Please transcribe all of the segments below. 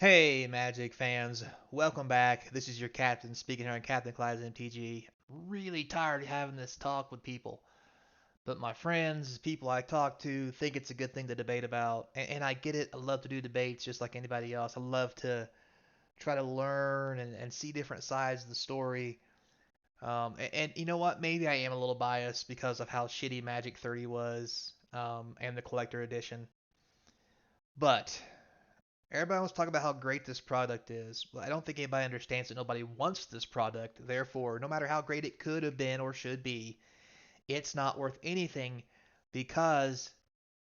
Hey, Magic fans, welcome back. This is your captain speaking here on Captain Clyde's MTG. Really tired of having this talk with people, but my friends, people I talk to, think it's a good thing to debate about, and I get it. I love to do debates just like anybody else. I love to try to learn and see different sides of the story. And you know what? Maybe I am a little biased because of how shitty Magic 30 was and the collector edition, but everybody wants to talk about how great this product is. Well, I don't think anybody understands that nobody wants this product. Therefore, no matter how great it could have been or should be, it's not worth anything because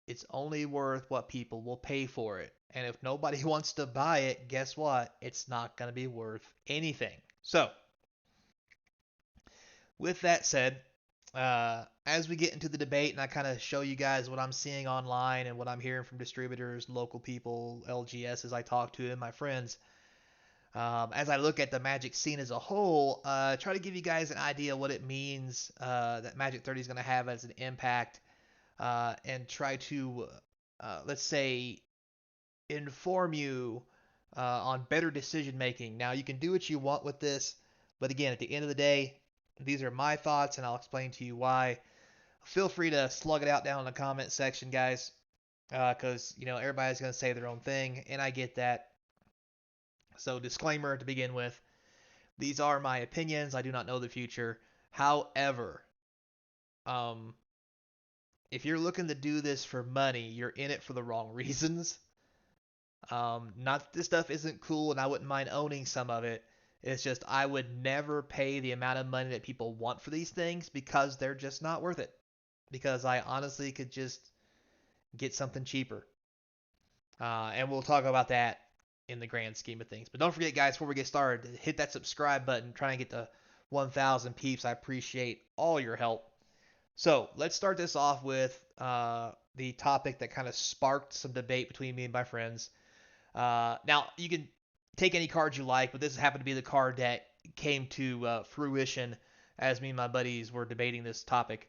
it's only worth what people will pay for it. And if nobody wants to buy it, guess what? It's not going to be worth anything. So, with that said, as we get into the debate and I kind of show you guys what I'm seeing online and what I'm hearing from distributors, local people, LGS as I talk to, and my friends, as I look at the Magic scene as a whole, try to give you guys an idea what it means that Magic 30 is going to have as an impact, and try to, let's say, inform you on better decision making. Now, you can do what you want with this, but again, at the end of the day, these are my thoughts, and I'll explain to you why. Feel free to slug it out down in the comment section, guys, because everybody's going to say their own thing, and I get that. So, disclaimer to begin with. These are my opinions. I do not know the future. However, um, if you're looking to do this for money, you're in it for the wrong reasons. Not that this stuff isn't cool and I wouldn't mind owning some of it. It's just I would never pay the amount of money that people want for these things because they're just not worth it. Because I honestly could just get something cheaper. And we'll talk about that in the grand scheme of things. But don't forget, guys, before we get started, hit that subscribe button. Try and get to 1,000 peeps. I appreciate all your help. So let's start this off with the topic that kind of sparked some debate between me and my friends. Now, you can take any card you like, but this happened to be the card that came to fruition as me and my buddies were debating this topic.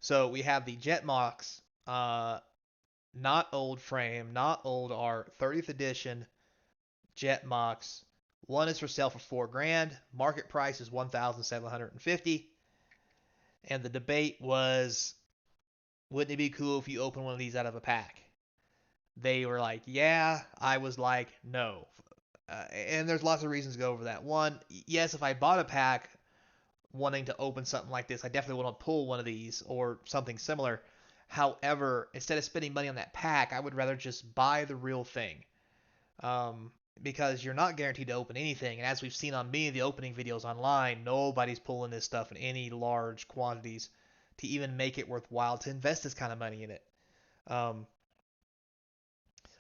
So we have the Jetmox, not old frame, not old art, 30th edition Jetmox. One is for sale for $4,000. Market price is 1,750. And the debate was, wouldn't it be cool if you open one of these out of a pack? They were like, yeah. I was like, no. And there's lots of reasons to go over that. One, yes, if I bought a pack wanting to open something like this, I definitely want to pull one of these or something similar. However, instead of spending money on that pack, I would rather just buy the real thing. Um, because you're not guaranteed to open anything. And as we've seen on many of the opening videos online, nobody's pulling this stuff in any large quantities to even make it worthwhile to invest this kind of money in it. Um,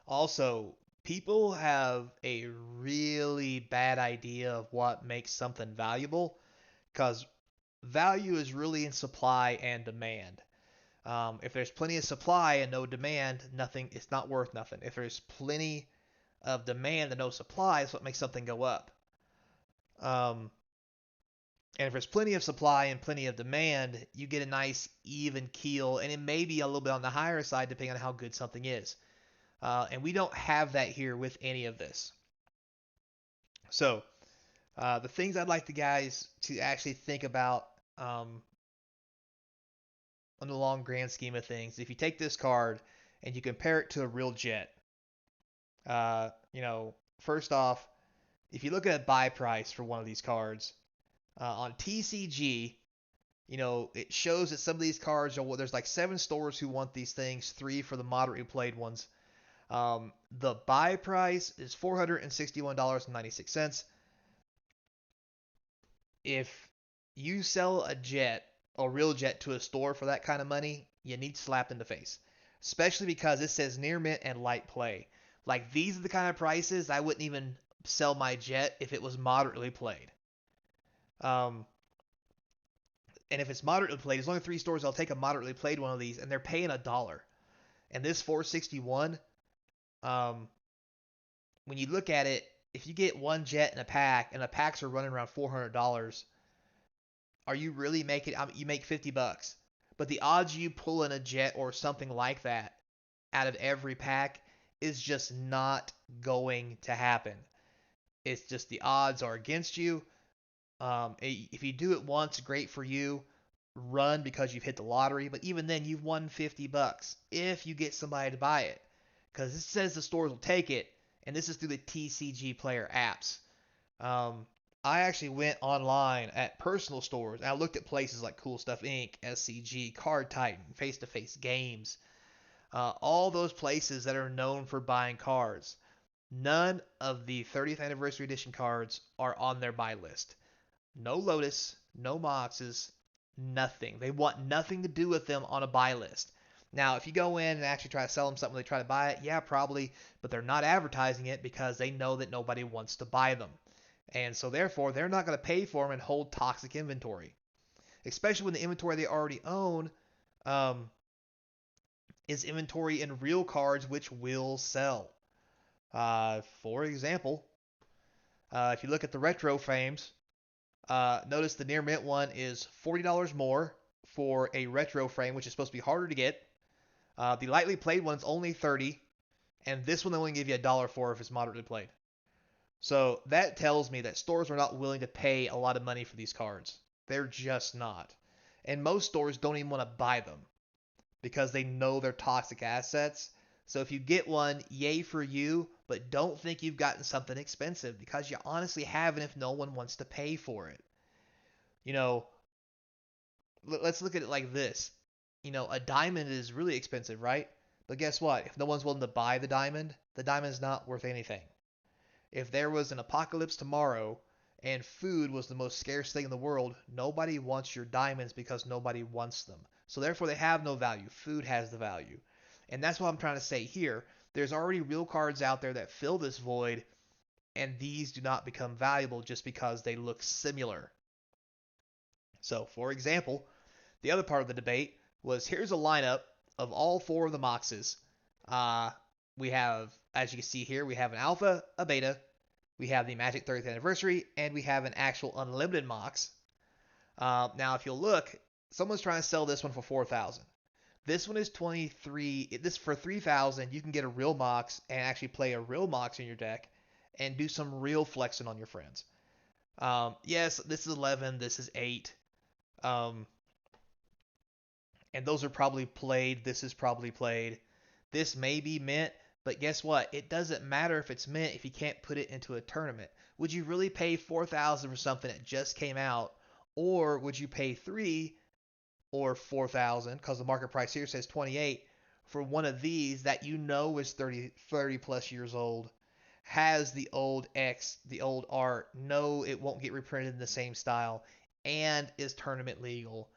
Also, people have a really bad idea of what makes something valuable because value is really in supply and demand. If there's plenty of supply and no demand, nothing, it's not worth nothing. If there's plenty of demand and no supply, that's what makes something go up. Um, and if there's plenty of supply and plenty of demand, you get a nice even keel, and it may be a little bit on the higher side depending on how good something is. And we don't have that here with any of this. So, the things I'd like the guys to actually think about um, on the long grand scheme of things, if you take this card and you compare it to a real jet, first off, if you look at a buy price for one of these cards on TCG, it shows that some of these cards are, well, there's like 7 stores who want these things, 3 for the moderately played ones. The buy price is $461.96. If you sell a jet, a real jet, to a store for that kind of money, you need slapped in the face. Especially because it says near mint and light play. Like, these are the kind of prices I wouldn't even sell my jet if it was moderately played. Um, and if it's moderately played, there's only 3 stores. I'll take a moderately played one of these, and they're paying $1. And this 461, um, when you look at it, if you get one jet in a pack, and the packs are running around $400, are you really making? You make $50, but the odds you pull in a jet or something like that out of every pack is just not going to happen. It's just the odds are against you. If you do it once, great for you. Run because you've hit the lottery, but even then, you've won $50 if you get somebody to buy it, because it says the stores will take it, and this is through the TCG Player apps. Um, I actually went online at personal stores and I looked at places like Cool Stuff Inc., SCG, Card Titan, Face to Face Games, all those places that are known for buying cards. None of the 30th anniversary edition cards are on their buy list. No Lotus, no Moxes, nothing. They want nothing to do with them on a buy list. Now, if you go in and actually try to sell them something, they try to buy it, yeah, probably, but they're not advertising it because they know that nobody wants to buy them. And so, therefore, they're not going to pay for them and hold toxic inventory, especially when the inventory they already own um, is inventory in real cards which will sell. For example, if you look at the retro frames, notice the near mint one is $40 more for a retro frame, which is supposed to be harder to get. The lightly played one's only $30, and this one they only give you $1 for if it's moderately played. So that tells me that stores are not willing to pay a lot of money for these cards. They're just not. And most stores don't even want to buy them because they know they're toxic assets. So if you get one, yay for you, but don't think you've gotten something expensive because you honestly haven't if no one wants to pay for it. You know, let's look at it like this. A diamond is really expensive, right? But guess what? If no one's willing to buy the diamond's not worth anything. If there was an apocalypse tomorrow and food was the most scarce thing in the world, nobody wants your diamonds because nobody wants them. So therefore they have no value. Food has the value. And that's what I'm trying to say here. There's already real cards out there that fill this void, and these do not become valuable just because they look similar. So, for example, the other part of the debate was here's a lineup of all four of the Moxes. Uh, we have, as you can see here, we have an Alpha, a Beta, we have the Magic 30th Anniversary, and we have an actual Unlimited Mox. Now, if you'll look, someone's trying to sell this one for 4,000. This one is 23. This for 3,000, you can get a real Mox and actually play a real Mox in your deck and do some real flexing on your friends. Yes, this is 11. This is 8. Um, and those are probably played. This is probably played. This may be mint, but guess what? It doesn't matter if it's mint if you can't put it into a tournament. Would you really pay 4,000 for something that just came out, or would you pay 3 or 4,000 because the market price here says 28 for one of these that you know is 30 plus years old, has the old X, the old art, no, it won't get reprinted in the same style, and is tournament legal.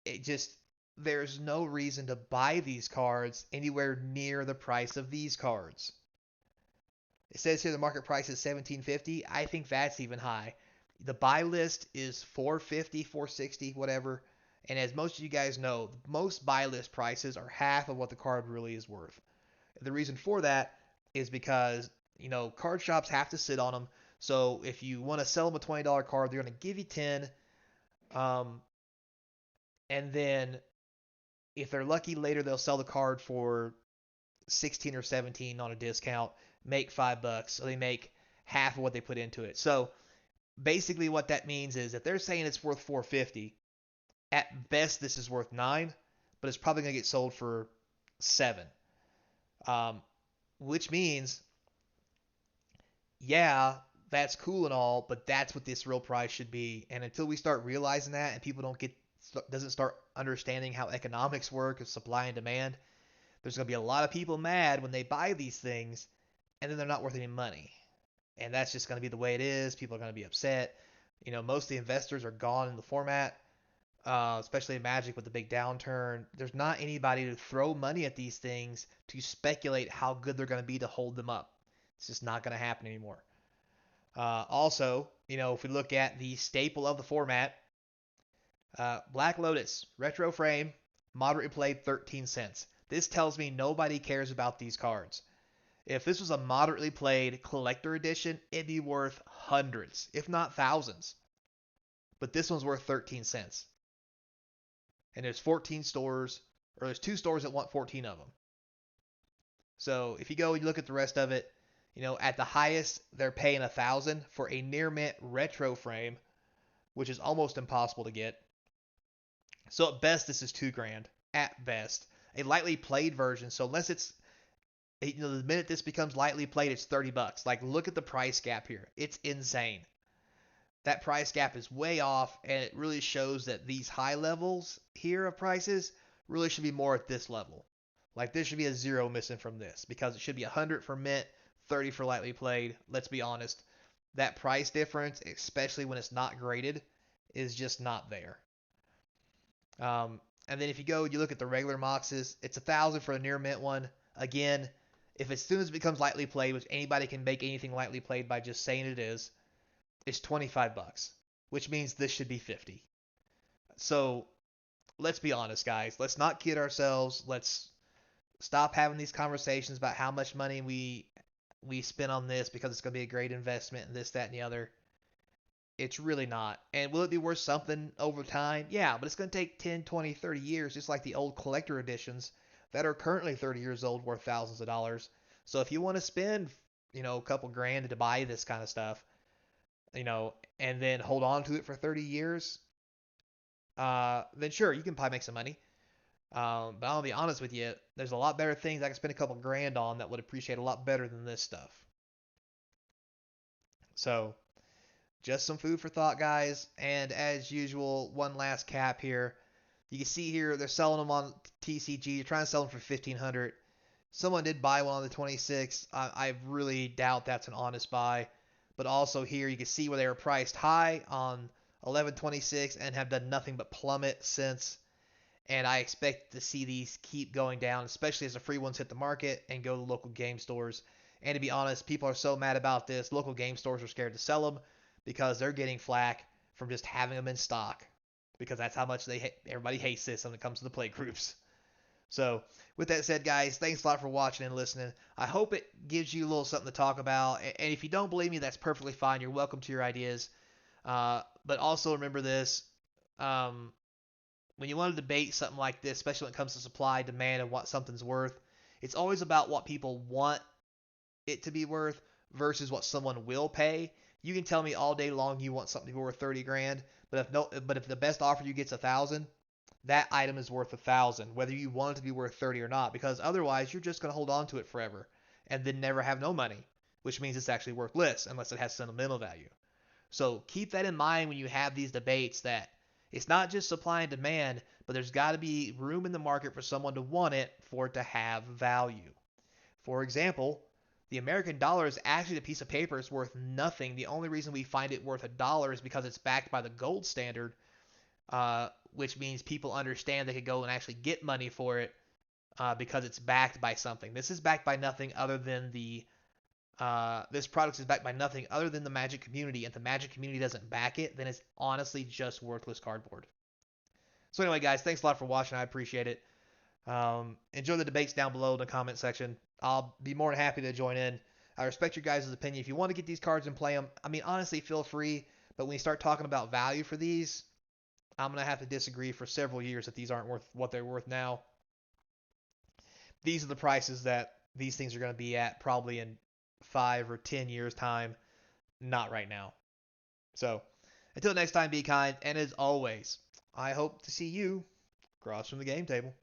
It just there's no reason to buy these cards anywhere near the price of these cards. It says here the market price is 1750. I think that's even high. The buy list is 450, 460, whatever. And as most of you guys know, most buy list prices are half of what the card really is worth. The reason for that is because, card shops have to sit on them. So if you want to sell them a $20 card, they're going to give you 10. And then if they're lucky later, they'll sell the card for 16 or 17 on a discount, make $5. So they make half of what they put into it. So basically what that means is if they're saying it's worth 450, at best this is worth 9, but it's probably going to get sold for 7. Which means, yeah, that's cool and all, but that's what this real price should be. And until we start realizing that and people doesn't start understanding how economics work of supply and demand, there's going to be a lot of people mad when they buy these things and then they're not worth any money. And that's just going to be the way it is. People are going to be upset. Most of the investors are gone in the format, especially in Magic with the big downturn. There's not anybody to throw money at these things to speculate how good they're going to be to hold them up. It's just not going to happen anymore. Also, if we look at the staple of the format, Black Lotus, retro frame, moderately played 13 cents. This tells me nobody cares about these cards. If this was a moderately played collector edition, it'd be worth hundreds, if not thousands. But this one's worth 13 cents. And there's 14 stores, or there's 2 stores that want 14 of them. So if you go and you look at the rest of it, at the highest they're paying 1,000 for a near mint retro frame, which is almost impossible to get. So at best this is 2 grand at best. A lightly played version, so unless it's the minute this becomes lightly played, it's $30. Like, look at the price gap here. It's insane. That price gap is way off, and it really shows that these high levels here of prices really should be more at this level. Like, there should be a zero missing from this because it should be 100 for mint, 30 for lightly played. Let's be honest. That price difference, especially when it's not graded, is just not there. And then if you go, you look at the regular Moxes, it's 1,000 for the near mint one. Again, if as soon as it becomes lightly played, which anybody can make anything lightly played by just saying it is, it's $25, which means this should be 50. So let's be honest, guys. Let's not kid ourselves. Let's stop having these conversations about how much money we spend on this because it's going to be a great investment and this, that, and the other. It's really not. And will it be worth something over time? Yeah, but it's going to take 10, 20, 30 years, just like the old collector editions that are currently 30 years old worth thousands of dollars. So if you want to spend, a couple grand to buy this kind of stuff, and then hold on to it for 30 years, then sure, you can probably make some money. But I'll be honest with you, there's a lot better things I can spend a couple grand on that would appreciate a lot better than this stuff. So, just some food for thought, guys. And as usual, one last cap here. You can see here they're selling them on TCG. You're trying to sell them for 1,500. Someone did buy one on the 26th. I really doubt that's an honest buy. But also here you can see where they were priced high on 11/26 and have done nothing but plummet since. And I expect to see these keep going down, especially as the free ones hit the market and go to local game stores. And to be honest, people are so mad about this. Local game stores are scared to sell them because they're getting flack from just having them in stock, because that's how much everybody hates this when it comes to the play groups. So, with that said, guys, thanks a lot for watching and listening. I hope it gives you a little something to talk about. And if you don't believe me, that's perfectly fine. You're welcome to your ideas. But also remember this. When you want to debate something like this, especially when it comes to supply, demand, and what something's worth, it's always about what people want it to be worth versus what someone will pay. You can tell me all day long you want something to be worth 30 grand, but if the best offer you get's 1,000, that item is worth 1,000, whether you want it to be worth 30 or not, because otherwise you're just going to hold on to it forever and then never have no money, which means it's actually worth less unless it has sentimental value. So keep that in mind when you have these debates, that it's not just supply and demand, but there's got to be room in the market for someone to want it for it to have value. For example, the American dollar is actually a piece of paper. It's worth nothing. The only reason we find it worth $1 is because it's backed by the gold standard, which means people understand they could go and actually get money for it because it's backed by something. This is backed by nothing other than this product is backed by nothing other than the Magic community. If the Magic community doesn't back it, then it's honestly just worthless cardboard. So anyway, guys, thanks a lot for watching. I appreciate it. Enjoy the debates down below in the comment section. I'll be more than happy to join in. I respect your guys' opinion. If you want to get these cards and play them, I mean, honestly, feel free. But when you start talking about value for these, I'm going to have to disagree for several years that these aren't worth what they're worth now. These are the prices that these things are going to be at probably in 5 or 10 years' time, not right now. So, until next time, be kind, and as always, I hope to see you across from the game table.